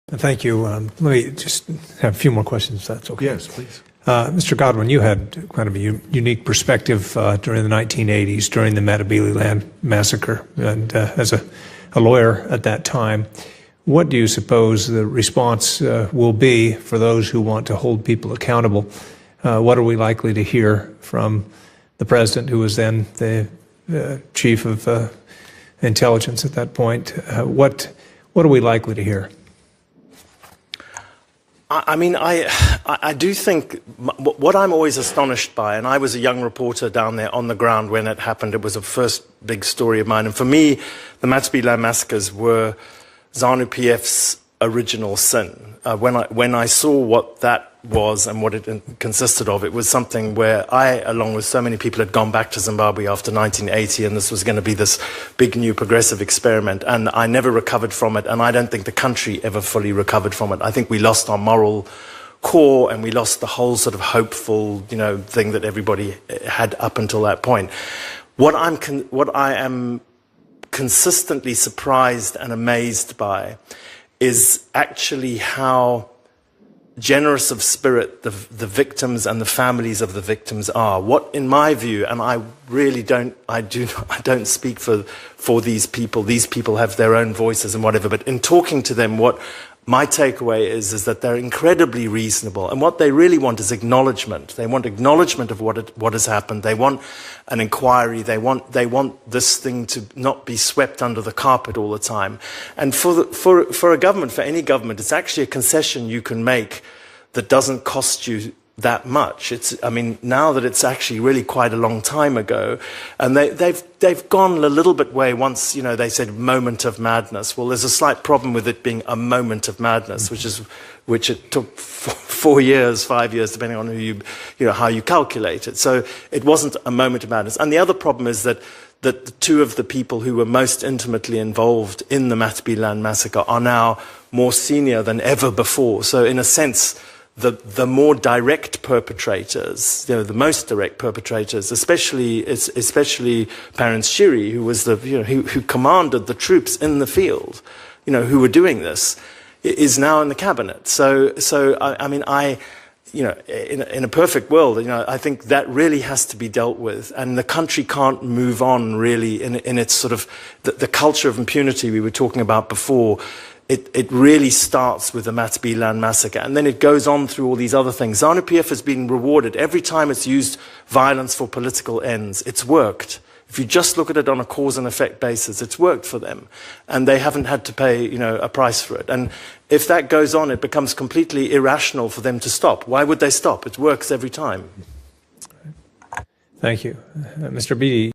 Thank you. Let me just have a few more questions, if that's okay. Yes, please. Mr. Godwin, you had kind of a unique perspective during the 1980s, during the Matabeleland massacre, and as a lawyer at that time, what do you suppose the response will be for those who want to hold people accountable? What are we likely to hear from the president, who was then the chief of intelligence at that point? What are we likely to hear? I mean, I do think what I'm always astonished by, and I was a young reporter down there on the ground when it happened. It was a first big story of mine. And for me, the Matabeleland massacres were ZANU-PF's original sin. When I saw what that was and what it consisted of, it was something where I, along with so many people, had gone back to Zimbabwe after 1980, and this was going to be this big new progressive experiment, and I never recovered from it, and I don't think the country ever fully recovered from it. I think we lost our moral core, and we lost the whole sort of hopeful, thing that everybody had up until that point. What I am consistently surprised and amazed by is actually how generous of spirit the victims and the families of the victims are. What, in my view, and I don't speak for these people. These people have their own voices and whatever. But in talking to them, what my takeaway is that they're incredibly reasonable, and what they really want is acknowledgement. They want acknowledgement of what has happened. They want an inquiry. They want this thing to not be swept under the carpet all the time. And for a government, for any government, it's actually a concession you can make that doesn't cost you that much. I mean, now that it's actually really quite a long time ago, and they've gone a little bit way once, they said moment of madness. Well, there's a slight problem with it being a moment of madness, which it took 4 years, 5 years, depending on how you calculate it. So it wasn't a moment of madness. And the other problem is that the two of the people who were most intimately involved in the Matabeleland massacre are now more senior than ever before. So in a sense, the more direct perpetrators, the most direct perpetrators, especially Parents Shiri, who was who commanded the troops in the field, who were doing this, is now in the cabinet. So I mean, in a perfect world, I think that really has to be dealt with, and the country can't move on really in its sort of the culture of impunity we were talking about before. It really starts with the Matabeleland massacre, and then it goes on through all these other things. ZANU-PF has been rewarded every time it's used violence for political ends. It's worked. If you just look at it on a cause and effect basis, it's worked for them, and they haven't had to pay, a price for it. And if that goes on, it becomes completely irrational for them to stop. Why would they stop? It works every time. Thank you, Mr. Beattie.